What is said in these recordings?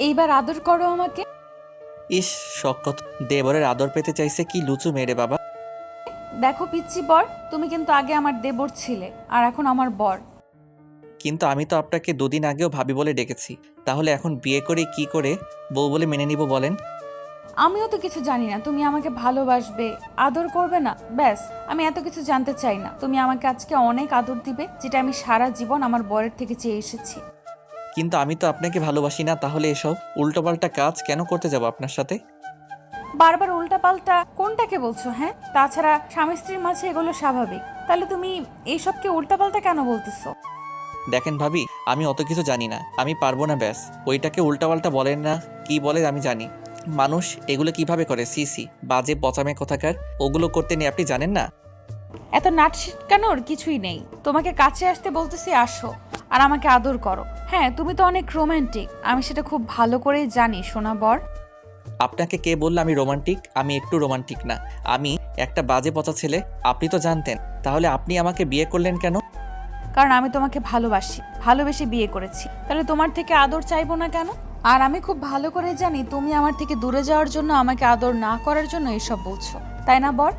এইবার আদর করো আমাকে। ইস, শখ কত! দেবরের আদর পেতে চাইছে কি লুচু মেরে বাবা। দেখো পিচ্ছি বর, তুমি কিন্তু আগে আমার দেবর ছিলে আর এখন আমার বর। কিন্তু আমি তো আপনাকে দুদিন আগেও ভাবি বলে ডেকেছি। তাহলে এখন বিয়ে করে কি করে বউ বলে মেনে নিব বলেন? আমিও তো কিছু জানি না, তুমি আমাকে ভালোবাসবে, আদর করবে না, ব্যাস। আমি এত কিছু জানতে চাই না। তুমি আমাকে আজকে অনেক আদর দিবে, যেটা আমি সারা জীবন আমার বরের থেকে চেয়ে এসেছি। কিন্তু আমি তো আপনাকে ভালোবাসি না, তাহলে এসব উল্টোপাল্টা কাজ কেন করতে যাব আপনার সাথে? বারবার উল্টাপাল্টা কোনটাকে বলছো? হ্যাঁ, তাছাড়া স্বামী স্ত্রীর মাঝে এগুলো স্বাভাবিক। তাহলে তুমি এইসবকে উল্টাপাল্টা কেন বলতেছো? দেখেন ভাবি, আমি অত কিছু জানি না, আমি পারবো না, ব্যাস। ওইটাকে উল্টাপাল্টা বলেন না, কি বলে আমি জানি। মানুষ এগুলো কিভাবে করে, সি সি, বাজে পচামে কোথাকার। ওগুলো করতে নেই, আপনি জানেন না। এত নাট ছিটকানোর কিছুই নেই। তোমাকে কাছে আসতে বলতেছি, আসো আর আমাকে আদর করো। হ্যাঁ, তুমি তো অনেক রোমান্টিক, আমি সেটা খুব ভালো করেই জানি সোনা বর। আপনাকে কে বললো আমি রোমান্টিক? আমি একটু রোমান্টিক না। আমি একটা বাজে পচা ছেলে, আপনি তো জানতেন। তাহলে আপনি আমাকে বিয়ে করলেন কেন? কারণ আমি তোমাকে ভালোবাসি, ভালোবেসে বিয়ে করেছি। তাহলে তোমার থেকে আদর চাইবো না কেন? আর আমি খুব ভালো করে জানি তুমি আমার থেকে দূরে যাওয়ার জন্য, আমাকে আদর না করার জন্য এসব বলছো, তাই না বর?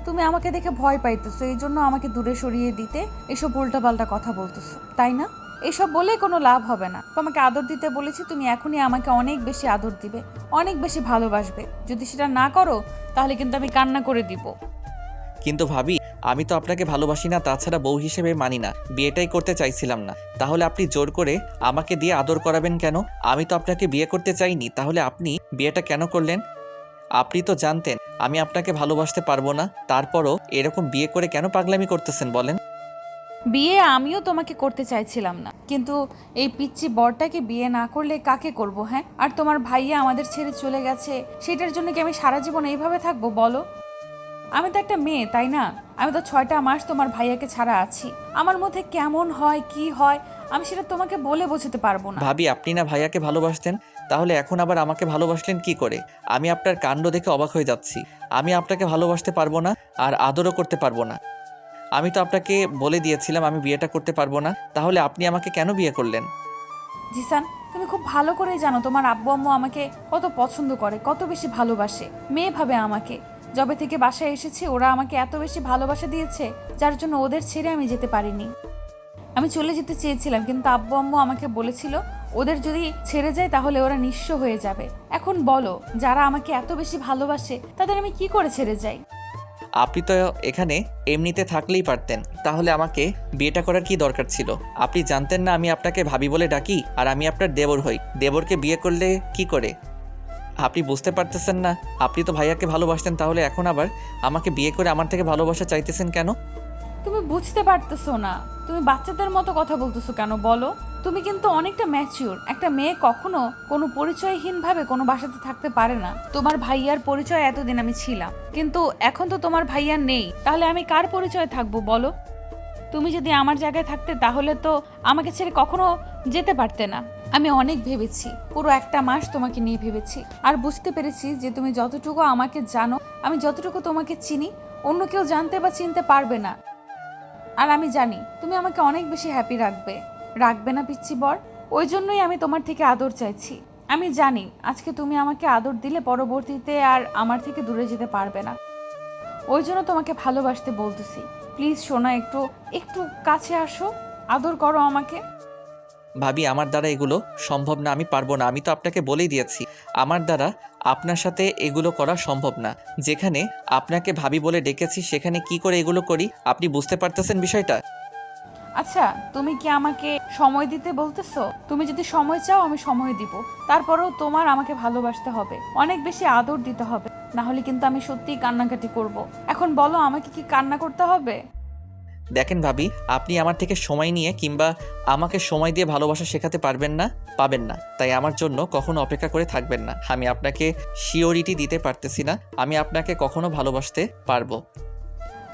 তুমি আমাকে দেখে ভয় পাইতেছো, এই জন্য আমাকে দূরে সরিয়ে দিতে এসব উল্টাপাল্টা কথা বলতেছো, তাই না? এসব বলে কোনো লাভ হবে না। তোমাকে আদর দিতে বলেছি, তুমি এখনই আমাকে অনেক বেশি আদর দিবে, অনেক বেশি ভালোবাসবে। যদি সেটা না করো তাহলে কিন্তু আমি কান্না করে দিব। কিন্তু ভাবি, আমি তো আপনাকে ভালোবাসি না, তাছাড়া বউ হিসেবে মানি না, বিয়েটাই করতে চাইছিলাম না। তাহলে আপনি জোর করে আমাকে দিয়ে আদর করাবেন কেন? আমি তো আপনাকে বিয়ে করতে চাইনি, তাহলে আপনি বিয়েটা কেন করলেন? আপনি তো জানতেন আমি আপনাকে ভালোবাসতে পারবো না, তারপরও এরকম বিয়ে করে কেন পাগলামি করতেছেন বলেন? বিয়ে আমিও তোমাকে করতে চাইছিলাম না, কিন্তু এই পিচ্চি বরটাকে বিয়ে না করলে কাকে করব? হ্যাঁ, আর তোমার ভাইয়া আমাদের ছেড়ে চলে গেছে, সেটার জন্য কি আমি সারা জীবন এইভাবে থাকবো বলো? আমি তো একটা মেয়ে, তাই না? আমি তো 6টা মাস তোমার ভাইয়াকে ছাড়া আছি। আমার মধ্যে কেমন হয়, কি হয়, আমি সেটা তোমাকে বলে বোঝাতে পারবো না। ভাবি, আপনি না ভাইয়াকে ভালোবাসতেন, তাহলে এখন আবার আমাকে ভালোবাসলেন কি করে? আমি আপনার কাণ্ড দেখে অবাক হয়ে যাচ্ছি। আমি আপনাকে ভালোবাসতে পারবো না, আর আদরও করতে পারবো না। আমি তো আপনাকে বলে দিয়েছিলাম আমি বিয়েটা করতে পারবো না, তাহলে আপনি আমাকে কেন বিয়ে করলেন? জিসান, তুমি খুব ভালো করেই জানো তোমার আব্বু আম্মু আমাকে কত পছন্দ করে, কত বেশি ভালোবাসে। মেয়ে ভাবে আমাকে। যবে থেকে বাসায় এসেছি ওরা আমাকে এত বেশি ভালোবাসা দিয়েছে, যার জন্য ওদের ছেড়ে আমি যেতে পারিনি। আমি চলে যেতে চেয়েছিলাম, কিন্তু আব্বু আম্মু আমাকে বলেছিল ওদের যদি ছেড়ে যায় তাহলে ওরা নিঃস্ব হয়ে যাবে। এখন বলো, যারা আমাকে এত বেশি ভালোবাসে তাদের আমি কি করে ছেড়ে যাই? আপনি তো এখানে এমনিতে থাকলেই পারতেন, তাহলে আমাকে বিয়েটা করার কি দরকার ছিল? আপনি জানতেন না আমি আপনাকে ভাবি বলে ডাকি, আর আমি আপনার দেবর হই। দেবরকে বিয়ে করলে কি করে? আপনি বুঝতে পারতেছেন না? আপনি তো ভাইয়াকে ভালোবাসতেন, তাহলে এখন আবার আমাকে বিয়ে করে আমার থেকে ভালোবাসা চাইতেছেন কেন? তুমি বুঝতে পারতেছো না, তুমি বাচ্চাদের মতো কথা বলতেছো কেন বলো? তুমি কিন্তু অনেকটা ম্যাচিউর। একটা মেয়ে কখনো কোনো পরিচয়হীন ভাবে কোনো বাসাতে থাকতে পারে না। তোমার ভাইয়ার পরিচয় এতদিন আমি ছিলাম, কিন্তু এখন তো তোমার ভাইয়ার নেই, তাহলে আমি কার পরিচয় থাকবো বলো? তুমি যদি আমার জায়গায় থাকতে তাহলে তো আমাকে ছেড়ে কখনো যেতে পারতে না। আমি অনেক ভেবেছি, পুরো একটা মাস তোমাকে নিয়ে ভেবেছি, আর বুঝতে পেরেছি যে তুমি যতটুকু আমাকে জানো, আমি যতটুকু তোমাকে চিনি, অন্য কেউ জানতে বা চিনতে পারবে না। আর আমি জানি তুমি আমাকে অনেক বেশি হ্যাপি রাখবে, রাখবে না পিচ্ছি বর? ওই জন্যই আমি তোমার থেকে আদর চাইছি। আমি জানি আজকে তুমি আমাকে আদর দিলে পরবর্তীতে আর আমার থেকে দূরে যেতে পারবে না। ওই জন্য তোমাকে ভালোবাসতে বলতেছি। প্লিজ সোনা, একটু একটু কাছে আসো, আদর করো আমাকে। ভাবি, আমার দ্বারা এগুলো সম্ভব না, আমি পারবো না। আমি তো আপনাকে বলেই দিয়েছি আমার দ্বারা আপনার সাথে এগুলো করা সম্ভব না। যেখানে আপনাকে ভাবি বলে ডেকেছি সেখানে কি করে এগুলো করি, আপনি বুঝতে পারতেছেন বিষয়টা? আচ্ছা, তুমি কি আমাকে সময় দিতে বলতেছো? তুমি যদি সময় চাও আমি সময় দিব, তারপরেও তোমার আমাকে ভালোবাসতে হবে, অনেক বেশি আদর দিতে হবে, না হলে কিন্তু আমি সত্যিই কান্নাকাটি করব। এখন বলো, আমাকে কি কান্না করতে হবে? দেখেন ভাবি, আপনি আমার থেকে সময় নিয়ে কিংবা আমাকে সময় দিয়ে ভালোবাসা শেখাতে পারবেন না, পাবেন না। তাই আমার জন্য কখনো অপেক্ষা করে থাকবেন না। আমি আপনাকে শিওরিটি দিতে পারতেছি না আমি আপনাকে কখনো ভালোবাসতে পারবো।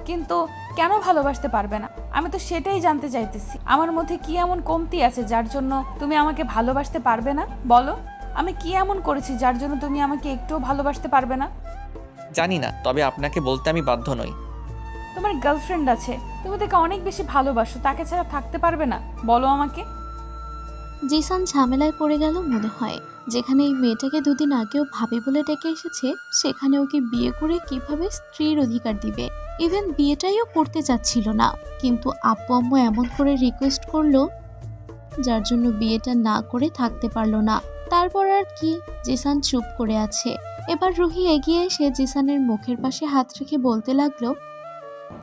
কিন্তু কেন ভালোবাসতে পারবে না? আমি তো সেটাই জানতে চাইতেছি। আমার মধ্যে কি এমন কমতি আছে যার জন্য তুমি আমাকে ভালোবাসতে পারবে না? বলো, আমি কি এমন করেছি যার জন্য তুমি আমাকে একটুও ভালোবাসতে পারবে না? জানি না, তবে আপনাকে বলতে আমি বাধ্য নই। তোমার গার্লফ্রেন্ড আছে, তুমি তাকে অনেক বেশি ভালোবাসো, তাকে ছাড়া থাকতে পারবে না? বলো আমাকে। জিসান ঝামেলায় পড়ে গেল মনে হয়। যেখানে এই মেয়েটাকে দুদিন আগেও ভাবি বলে ডেকে এসেছে, সেখানে ওকে বিয়ে করে কিভাবে স্ত্রীর অধিকার দিবে। ইভেন বিয়েটাইও করতে চাচ্ছিল না, কিন্তু আব্বু আম্মু এমন করে রিকোয়েস্ট করলো, যার জন্য বিয়েটা না করে থাকতে পারলো না। তারপর আর কি, জিসান চুপ করে আছে। এবার রুহি এগিয়ে এসে জিসানের মুখের পাশে হাত রেখে বলতে লাগলো,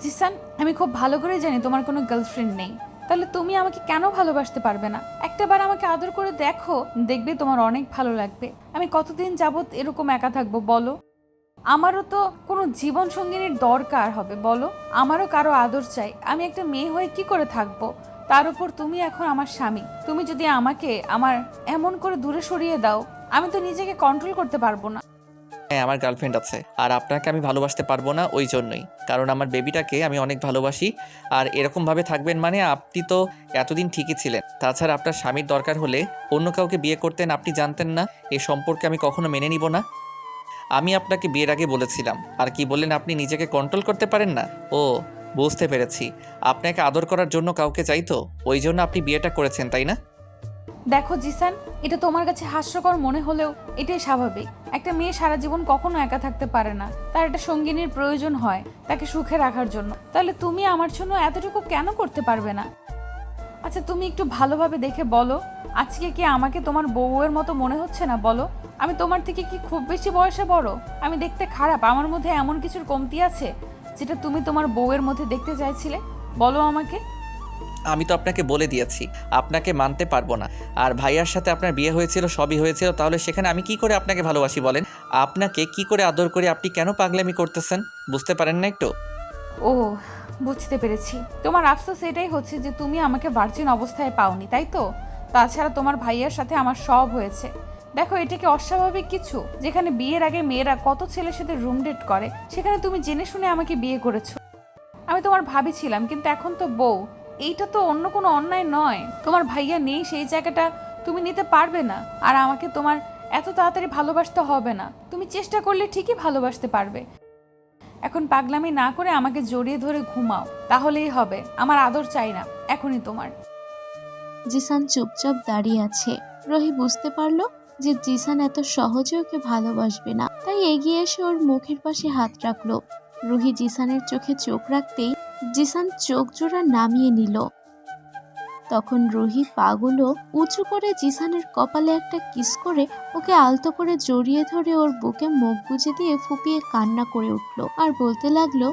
জিসান, আমি খুব ভালো করে জানি তোমার কোনো গার্লফ্রেন্ড নেই, তাহলে তুমি আমাকে কেন ভালোবাসতে পারবে না? একটাবার আমাকে আদর করে দেখো, দেখবে তোমার অনেক ভালো লাগবে। আমি কতদিন যাবত এরকম একা থাকবো বলো? আমারও তো কোনো জীবন সঙ্গিনীর দরকার হবে বলো? আমারও কারো আদর চাই। আমি একটা মেয়ে হয়ে কি করে থাকবো? তার উপর তুমি এখন আমার স্বামী। তুমি যদি আমাকে এমন করে দূরে সরিয়ে দাও, আমি তো নিজেকে কন্ট্রোল করতে পারবো না। হ্যাঁ, আমার গার্লফ্রেন্ড আছে, আর আপনাকে আমি ভালোবাসতে পারবো না ওই জন্যই, কারণ আমার বেবিটাকে আমি অনেক ভালোবাসি। আর এরকমভাবে থাকবেন মানে আপনি তো এতদিন ঠিকই ছিলেন। তাছাড়া আপনার স্বামীর দরকার হলে অন্য কাউকে বিয়ে করতেন, আপনি জানতেন না? এই সম্পর্কে আমি কখনো মেনে নিব না। আমি আপনাকে বিয়ের আগে বলেছিলাম। আর কি বললেন, আপনি নিজেকে কন্ট্রোল করতে পারেন না? ও, বুঝতে পেরেছি। আপনাকে আদর করার জন্য কাউকে চাইতো, ওই জন্য আপনি বিয়েটা করেছেন, তাই না? দেখো জিসান, এটা তোমার কাছে হাস্যকর মনে হলেও এটাই স্বাভাবিক। একটা মেয়ে সারা জীবন কখনো একা থাকতে পারে না, তার একটা সঙ্গিনীর প্রয়োজন হয় তাকে সুখে রাখার জন্য। তাহলে তুমি আমার জন্য এতটুকু কেন করতে পারবে না? আচ্ছা, তুমি একটু ভালোভাবে দেখে বলো, আজকে কি আমাকে তোমার বউয়ের মতো মনে হচ্ছে না বলো? আমি তোমার থেকে কি খুব বেশি বয়সে বড়? আমি দেখতে খারাপ? আমার মধ্যে এমন কিছুর কমতি আছে যেটা তুমি তোমার বউয়ের মধ্যে দেখতে চাইছিলে? বলো আমাকে। আমি তো আপনাকে বলে দিয়েছি, আপনাকে মানতে পারবো না। আর ভাইয়ার সাথে আপনার বিয়ে হয়েছিল, সবই হয়েছিল, তাহলে সেখানে আমি কি করে আপনাকে ভালোবাসি বলেন? আপনাকে কি করে আদর করে আপনি কেন পাগলামি করতেছেন? বুঝতে পারেন না একটু? ও, বুঝতে পেরেছি। তোমার আফসোস এটাই হচ্ছে যে তুমি আমাকে ভার্জিন অবস্থায় পাওনি, তাই তো? তাছাড়া তোমার ভাইয়ের সাথে আমার সব হয়েছে। দেখো, এটা কি অস্বাভাবিক কিছু? যেখানে বিয়ের আগে মেয়েরা কত ছেলের সাথে রুম ডেট করে, সেখানে তুমি জেনে শুনে আমাকে বিয়ে করেছো। আমি তোমার ভাবি ছিলাম, কিন্তু এখন তো বউ। এইটা তো অন্য কোনো অন্যায় নয়। তোমার ভাইয়া নেই, সেই জায়গাটা তুমি নিতে পারবে না। আর আমাকে তোমার এত তাড়াতাড়ি ভালোবাসতে হবে না। তুমি চেষ্টা করলে ঠিকই ভালোবাসতে পারবে। এখন পাগলামি না করে আমাকে জড়িয়ে ধরে ঘুমাও, তাহলেই হবে। আমার আদর চাই না এখনই তোমার। জিসান চুপচাপ দাঁড়িয়ে আছে। রুহি বুঝতে পারলো যে জিসান এত সহজে ওকে ভালোবাসবে না, তাই এগিয়ে এসে ওর মুখের পাশে হাত রাখলো। রুহি জিসানের চোখে চোখ রাখতেই জিসান চোখ জোড়া নামিয়ে নিল। তখন রুহি পাগুলো উঁচু করে জিসানের কপালে একটা কিস করে ওকে আলতো করে জড়িয়ে ধরে ওর বুকে মুখ গুজে দিয়ে ফুপিয়ে কান্না করে উঠল আর বলতে লাগলো,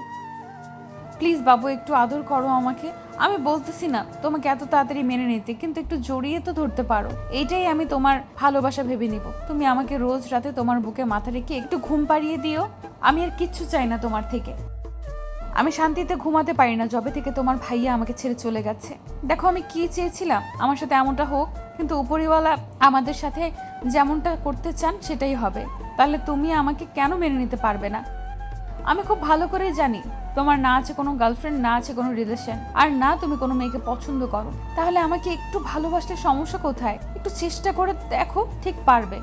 প্লিজ বাবু, একটু আদর করো আমাকে। আমি বলতেছি না তোমাকে এত তাড়াতাড়ি মেনে নিতে, কিন্তু একটু জড়িয়ে তো ধরতে পারো। এইটাই আমি তোমার ভালোবাসা ভেবে নিব। তুমি আমাকে রোজ রাতে তোমার বুকে মাথা রেখে একটু ঘুম পাড়িয়ে দিও। আমি আর কিচ্ছু চাই না তোমার থেকে। আমি শান্তিতে ঘুমাতে পারি না যবে থেকে তোমার ভাইয়া আমাকে ছেড়ে চলে গেছে। দেখো, আমি কি চেয়েছিলাম আমার সাথে এমনটা হোক, কিন্তু উপরিওয়ালা আমাদের সাথে যেমনটা করতে চান সেটাই হবে। তাহলে তুমি আমাকে কেন মেনে নিতে পারবে না? আমি খুব ভালো করে জানি তোমার না আছে কোনো গার্লফ্রেন্ড, না আছে কোনো রিলেশন, আর না তুমি কোনো মেয়েকে পছন্দ করো। তাহলে আমাকে একটু ভালোবাসলে সমস্যা কোথায়? একটু চেষ্টা করে দেখো, ঠিক পারবে।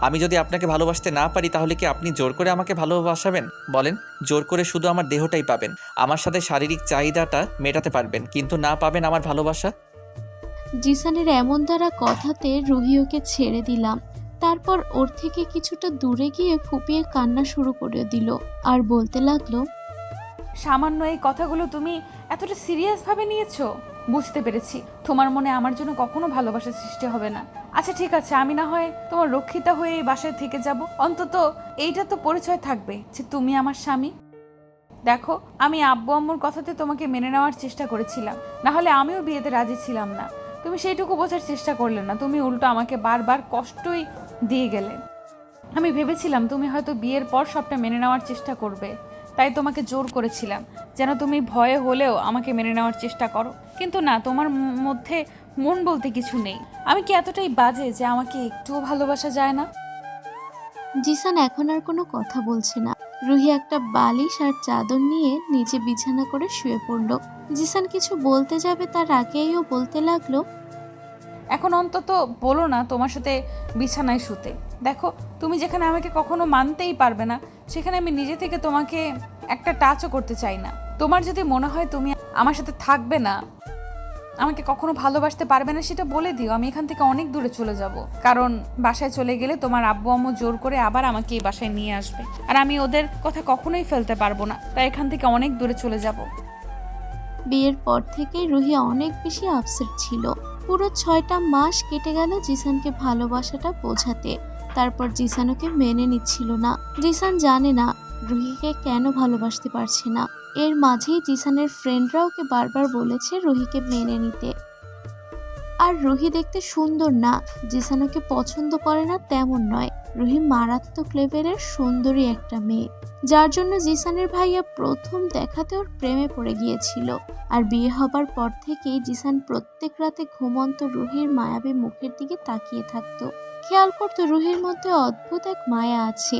আমি যদি আপনাকে ভালোবাসতে না পারি, তাহলে কি আপনি জোর করে আমাকে ভালোবাসাবেন বলেন? জোর করে শুধু আমার দেহটাই পাবেন, আমার সাথে শারীরিক চাহিদাটা মেটাতে পারবেন, কিন্তু না পাবেন আমার ভালোবাসা। জিসানের এমন দ্বারা কথাতে রুহি ওকে ছেড়ে দিলাম। তারপর ওর থেকে কিছুটা দূরে গিয়ে ফুপিয়ে কান্না শুরু করে দিল আর বলতে লাগলো, সামান্য এই কথাগুলো তুমি এতটা সিরিয়াস ভাবে নিয়েছো? বুঝতে পেরেছি তোমার মনে আমার জন্য কখনো ভালোবাসার সৃষ্টি হবে না। আচ্ছা ঠিক আছে, আমি না হয় তোমার রক্ষিতা হয়ে এই বাসায় থেকে যাব। অন্তত এইটা তো পরিচয় থাকবে যে তুমি আমার স্বামী। দেখো, আমি আব্বু আম্মুর কথাতে তোমাকে মেনে নেওয়ার চেষ্টা করেছিলাম, না হলে আমিও বিয়েতে রাজি ছিলাম না। তুমি সেইটুকু বোঝার চেষ্টা করলে না, তুমি উল্টো আমাকে বারবার কষ্টই দিয়ে গেলে। আমি ভেবেছিলাম তুমি হয়তো বিয়ের পর সবটা মেনে নেওয়ার চেষ্টা করবে, তাই তোমাকে জোর করেছিলাম যেন তুমি ভয়ে হলেও আমাকে মেনে নেওয়ার চেষ্টা করো। কিন্তু না, তোমার মধ্যে মন বলতে কিছু নেই। আমি কি এতটাই বাজে যে আমাকে একটুও ভালোবাসা যায় না? জিসান এখন আর কোনো কথা বলছে না। রুহি একটা বালিশ আর চাদর নিয়ে নিচে বিছানা করে শুয়ে পড়ল। জিসান কিছু বলতে যাবে তার আগেই ও বলতে লাগলো, এখন অন্তত বলো না তোমার সাথে বিছানায় শুতে। দেখো, তুমি যেখানে আমাকে কখনো মানতেই পারবে না, সেখানে আমি নিজে থেকে তোমাকে একটা টাচও করতে চাই না। তোমার যদি মনে হয় তুমি আমার সাথে থাকবে না, আমাকে কখনো ভালোবাসতে পারবে না সেটা বলে দিও, আমি এখান থেকে অনেক দূরে চলে যাব। কারণ বাসায় চলে গেলে তোমার আব্বু আম্মু জোর করে আবার আমাকে এই বাসায় নিয়ে আসবে, আর আমি ওদের কথা কখনোই ফেলতে পারবো না, তাই এখান থেকে অনেক দূরে চলে যাব। বিয়ের পর থেকেই রুহি অনেক বেশি আপসেট ছিল। পুরো 6টা মাস কেটে গেল জিসানকে ভালোবাসাটা বোঝাতে। তারপর জিসান ওকে মেনে নিচ্ছিল না। জিসান জানে না রুহিকে কেন ভালোবাসতে পারছে না। এর মাঝেই জিসানের ফ্রেন্ডরা ওকে বারবার বলেছে রুহিকে মেনে নিতে। আর রুহি দেখতে সুন্দর না, জিসান ওকে পছন্দ করে না তেমন নয়। রুহি মারাত্মক লেভেলের সুন্দরী একটা মেয়ে, যার জন্য জিসানের ভাইয়া প্রথম দেখাতে ওর প্রেমে পড়ে গিয়েছিল। আর বিয়ে হবার পর থেকেই জিসান প্রত্যেক রাতে ঘুমন্ত রুহির মায়াবী মুখের দিকে তাকিয়ে থাকতো। খেয়াল করতো রুহির মধ্যে অদ্ভুত এক মায়া আছে।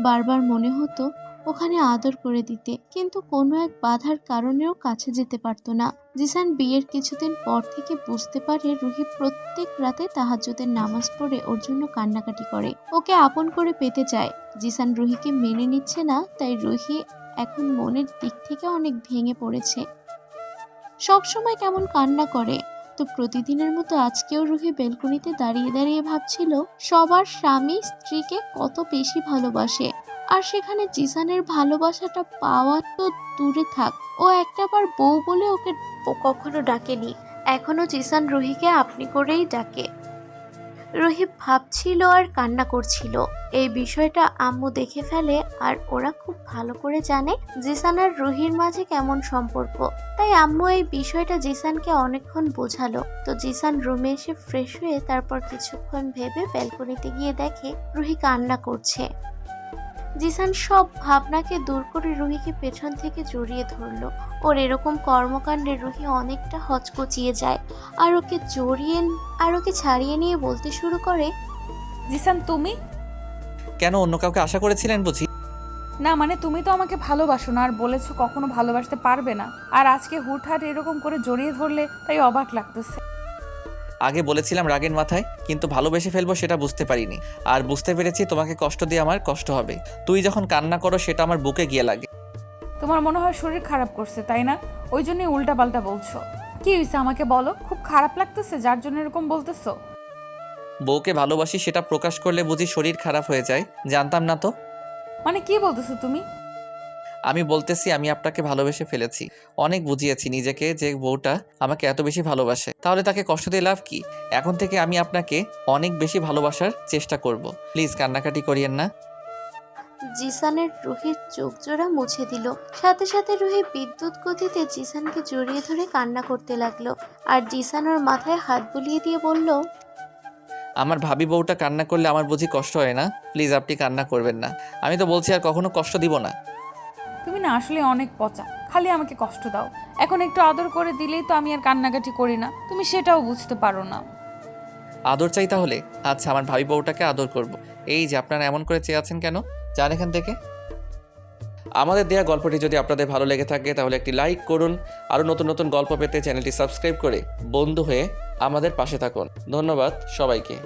বারবার মনে হতো ওখানে আদর করে দিতে, কিন্তু কোনো এক বাধার কারণেও কাছে যেতে পারতো না। জিসান বিয়ের কিছুদিন পর থেকে বুঝতে পারে রুহি প্রত্যেক রাতে তাহাজ্জুদের নামাজ পড়ে ওর জন্য কান্নাকাটি করে, ওকে আপন করে পেতে চায়। জিসান রুহিকে মেনে নিচ্ছে না, তাই রুহি এখন মনের দিক থেকে অনেক ভেঙে পড়েছে। সবসময় কেমন কান্না করে। তো প্রতিদিনের মতো আজকেও রুহি বেলকনিতে দাঁড়িয়ে দাঁড়িয়ে ভাবছিল সবার স্বামী স্ত্রীকে কত বেশি ভালোবাসে, আর সেখানে জিসানের ভালোবাসাটা পাওয়া তো দূরে থাক, ও একটাবার বউ বলে ওকে কখনো ডাকেনি। এখনো জিসান রুহিকে আপনি করেই ডাকে। রুহি ভাবছিল আর কান্না করছিল। এই বিষয়টা আম্মু দেখে ফেলে, আর ওরা খুব ভালো করে জানে জিসান আর রুহির মাঝে কেমন সম্পর্ক। তাই আম্মু এই বিষয়টা জিসানকে অনেকক্ষণ বোঝালো। তো জিসান রুমে এসে ফ্রেশ হয়ে তারপর কিছুক্ষণ ভেবে ব্যালকনিতে গিয়ে দেখে রুহি কান্না করছে। জিসান সব ভাবনাকে দূর করে রুহিকে পেছন থেকে জড়িয়ে ধরলো। ওর এরকম কর্মকাণ্ডে রুহি অনেকটা হচকচিয়ে যায়, আর ওকে ছাড়িয়ে নিয়ে বলতে শুরু করে, জিসান তুমি? কেন, অন্য কাউকে আশা করেছিলেন বুঝি? না মানে তুমি তো আমাকে ভালোবাসো না, আর বলেছো কখনো ভালোবাসতে পারবে না, আর আজকে হুটহাট এরকম করে জড়িয়ে ধরলে তাই অবাক লাগতেছে। আগে বলেছিলাম রাগের মাথায়, কিন্তু ভালোবেসে ফেলবো সেটা বুঝতে পারিনি। আর বুঝতে পেরেছি তোমাকে কষ্ট দিয়ে আমার কষ্ট হবে। তুই যখন কান্না করো সেটা আমার বুকে গিয়ে লাগে। তোমার মনে হয় শরীর খারাপ করছে তাই না? ওই জন্যই উল্টাপাল্টা বলছো। কি হয়েছে আমাকে বলো, খুব খারাপ লাগতেছে যার জন্য এরকম বলতেছো? বউকে ভালোবাসি সেটা প্রকাশ করলে বুঝি শরীর খারাপ হয়ে যায়? জানতাম না তো। মানে কি বলতেছো তুমি? আমি বলতেছি আমি আপনাকে ভালোবেসে ফেলেছি। অনেক বুঝিয়েছি নিজেকে যে বউটা আমাকে এত বেশি ভালোবাসে, তাহলে তাকে কষ্ট দিয়ে লাভ কি? এখন থেকে আমি আপনাকে অনেক বেশি ভালোবাসার চেষ্টা করব। প্লিজ কান্নাকাটি করিয়েন না। জিসানের রুহির চোখ জোড়া মুছে দিল। সাথে সাথে রুহি বিদ্যুৎ গতিতে জিসানকে জড়িয়ে ধরে কান্না করতে লাগলো। আর জিসান ওর মাথায় হাত বুলিয়ে দিয়ে বলল, আমার ভাবি বউটা কান্না করলে আমার বুঝি কষ্ট হয় না? প্লিজ আপনি কান্না করবেন না। আমি তো বলছি আর কখনো কষ্ট দিব না। তুমি না আসলে অনেক পচা, খালি আমাকে কষ্ট দাও। এখন একটু আদর করে দিলেই তো আমি আর কান্নাকাটি করি না, তুমি সেটাও বুঝতে পারো না। আদর চাই তাহলে? আচ্ছা, আমার ভাবি বউটাকে আদর করব। এই যে আপনারা এমন করে চেয়ে আছেন কেন? যান এখান থেকে। আমাদের দেয়া গল্পটি যদি আপনাদের ভালো লেগে থাকে তাহলে একটি লাইক করুন। আরও নতুন নতুন গল্প পেতে চ্যানেলটি সাবস্ক্রাইব করে বন্ধু হয়ে আমাদের পাশে থাকুন। ধন্যবাদ সবাইকে।